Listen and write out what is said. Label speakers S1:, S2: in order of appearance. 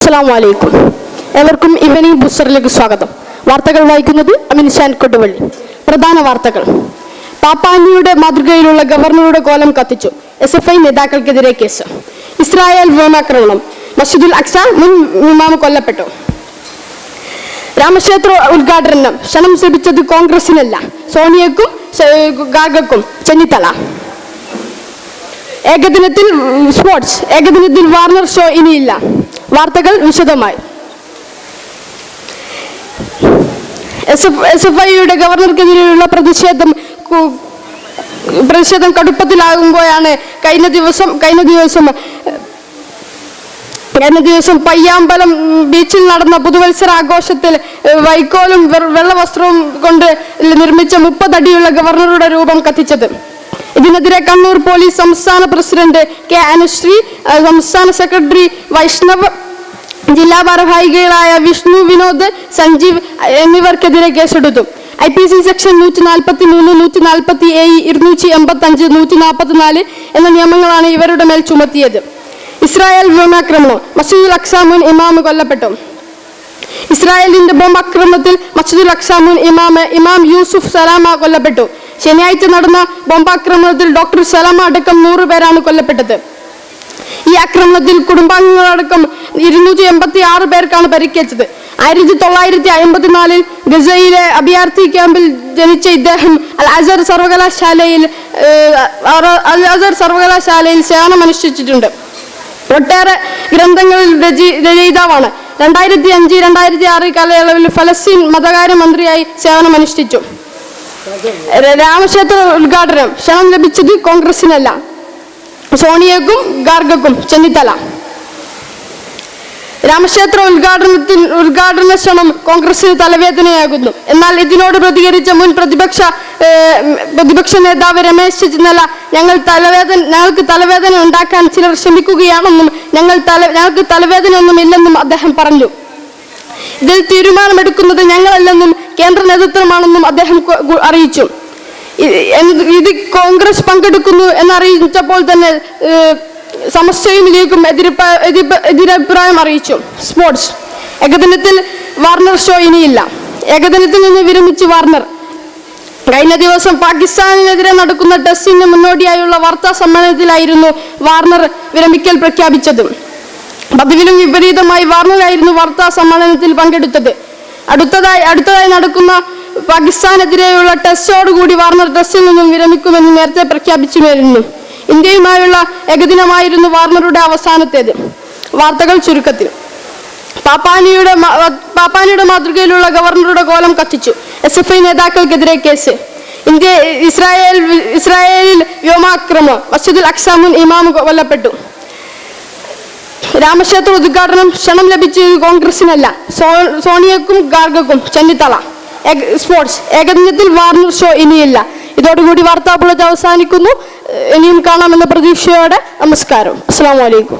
S1: അസ്സലാമു അലൈക്കും. ഏവർക്കും ഈവനിംഗ് ബൂസ്റ്ററിലേക്ക് സ്വാഗതം. വാർത്തകൾ വായിക്കുന്നത് അമിൻഷാൻ കൊടുവള്ളി. പ്രധാന വാർത്തകൾ. പാപ്പാനിയുടെ മാതൃകയിലുള്ള ഗവർണറുടെ കോലം കത്തിച്ചു. SFI നേതാക്കൾക്കെതിരെ കേസ്. ഇസ്രായേൽ വ്യോമാക്രമണം. മസ്ജിദുൽ അക്സ മുൻ ഇമാം കൊല്ലപ്പെട്ടു. രാമക്ഷേത്ര ഉദ്ഘാടനം ക്ഷണം ലഭിച്ചത് കോൺഗ്രസിനല്ല, സോണിയക്കും ഗാർഗക്കും. ചെന്നിത്തല. ഏകദിനത്തിൽ സ്പോർട്സ്. ഏകദിനത്തിൽ വാർണർ ഷോ ഇനിയില്ല. വാർത്തകൾ വിശദമായി. SFIയുടെ ഗവർണർക്കെതിരെയുള്ള പ്രതിഷേധം കടുപ്പത്തിലാകുമ്പോഴാണ് കഴിഞ്ഞ ദിവസം പയ്യാമ്പലം ബീച്ചിൽ നടന്ന പുതുവത്സര ആഘോഷത്തിൽ വൈക്കോലും വെള്ളവസ്ത്രവും കൊണ്ട് നിർമ്മിച്ച 30 അടിയുള്ള ഗവർണറുടെ രൂപം കത്തിച്ചത്. ഇതിനെതിരെ കണ്ണൂർ പോലീസ് സംസ്ഥാന പ്രസിഡന്റ് K. അനുശ്രീ, സംസ്ഥാന സെക്രട്ടറി വൈഷ്ണവ്, ജില്ലാ ഭാരവാഹികളായ വിഷ്ണു വിനോദ്, സഞ്ജീവ് എന്നിവർക്കെതിരെ കേസെടുത്തു. IPC സെക്ഷൻ 143, 147, 285, 144 എന്ന നിയമങ്ങളാണ് ഇവരുടെ മേൽ ചുമത്തിയത്. ഇസ്രായേൽ വ്യോമാക്രമണം. മസ്ജിദുൽ അക്സ മുൻ ഇമാം കൊല്ലപ്പെട്ടു. ഇസ്രായേലിന്റെ ബോംബാക്രമണത്തിൽ മസ്ജിദുൽ അക്സ മുൻ ഇമാം യൂസുഫ് സലാമ കൊല്ലപ്പെട്ടു. ശനിയാഴ്ച നടന്ന ബോംബാക്രമണത്തിൽ ഡോക്ടർ സലാമ അടക്കം 100 പേരാണ് കൊല്ലപ്പെട്ടത്. ഈ ആക്രമണത്തിൽ കുടുംബാംഗങ്ങളടക്കം 286 പേർക്കാണ് പരിക്കേറ്റത്. 1954 ഗസയിലെ അഭയാർത്ഥി ക്യാമ്പിൽ ജനിച്ച ഇദ്ദേഹം അൽ അസർ സർവകലാശാലയിൽ സേവനമനുഷ്ഠിച്ചിട്ടുണ്ട്. ഒട്ടേറെ ഗ്രന്ഥങ്ങളിൽ രചയിതാവാണ്. 2005-2006 കാലയളവിൽ ഫലസ്തീൻ മതകാര്യ മന്ത്രിയായി സേവനമനുഷ്ഠിച്ചു. രാമക്ഷേത്ര ഉദ്ഘാടനം ക്ഷണം ലഭിച്ചത് കോൺഗ്രസിനല്ല, സോണിയക്കും ഗാർഗക്കും. ചെന്നിത്തല. രാമക്ഷേത്ര ഉദ്ഘാടന ശ്രമം കോൺഗ്രസിന് തലവേദനയാകുന്നു. എന്നാൽ ഇതിനോട് പ്രതികരിച്ച മുൻ പ്രതിപക്ഷ നേതാവ് രമേശ് ചെന്നിത്തല ഞങ്ങൾക്ക് തലവേദന ഉണ്ടാക്കാൻ ചിലർ ശ്രമിക്കുകയാണെന്നും ഞങ്ങൾക്ക് തലവേദനയൊന്നും ഇല്ലെന്നും അദ്ദേഹം പറഞ്ഞു. ഇതിൽ തീരുമാനമെടുക്കുന്നത് ഞങ്ങളല്ലെന്നും കേന്ദ്ര നേതൃത്വമാണെന്നും അദ്ദേഹം അറിയിച്ചു. ഇത് കോൺഗ്രസ് പങ്കെടുക്കുന്നു എന്നറിയിച്ചപ്പോൾ തന്നെ സമസ്തയും ലീഗും എതിരഭിപ്രായം അറിയിച്ചു. സ്പോർട്സ്. ഏകദിനത്തിൽ വാർണർ ഷോ ഇനിയില്ല. ഏകദിനത്തിൽ നിന്ന് വിരമിച്ച് വാർണർ. കഴിഞ്ഞ ദിവസം പാകിസ്ഥാനെതിരെ നടക്കുന്ന ടെസ്റ്റിന് മുന്നോടിയായുള്ള വാർത്താ സമ്മേളനത്തിലായിരുന്നു വാർണർ വിരമിക്കൽ പ്രഖ്യാപിച്ചത്. പതിവിലും വിപരീതമായി വാർണറായിരുന്നു വാർത്താ സമ്മേളനത്തിൽ പങ്കെടുത്തത്. അടുത്തതായി നടക്കുന്ന പാകിസ്ഥാനെതിരെയുള്ള ടെസ്റ്റോടുകൂടി വാർണർ ടെസ്റ്റിൽ നിന്നും വിരമിക്കുമെന്ന് നേരത്തെ പ്രഖ്യാപിച്ചിരുന്നു. ഇന്ത്യയുമായുള്ള ഏകദിനമായിരുന്നു വാർണറുടെ അവസാനത്തേത്. വാർത്തകൾ ചുരുക്കത്തിൽ. പാപ്പാനിയുടെ മാതൃകയിലുള്ള ഗവർണറുടെ കോലം കത്തിച്ചു. SFI നേതാക്കൾക്കെതിരെ കേസ്. ഇസ്രായേലിൽ വ്യോമാക്രമണം. മസ്ജിദുൽ അക്സ മുൻ ഇമാം കൊല്ലപ്പെട്ടു. രാമക്ഷേത്ര ഉദ്ഘാടനം ക്ഷണം ലഭിച്ചത് കോൺഗ്രസിനല്ല, സോണിയക്കും ഗാർഗക്കും. ചെന്നിത്തല. സ്പോർട്സ്. ഏകദിനത്തിൽ വാർണർ ഷോ ഇനിയില്ല. ഇതോടുകൂടി വാർത്താ ബുള്ളറ്റിൻ അവസാനിക്കുന്നു. ഇനിയും കാണാമെന്ന പ്രതീക്ഷയോടെ നമസ്കാരം. അസ്സലാമു അലൈക്കും.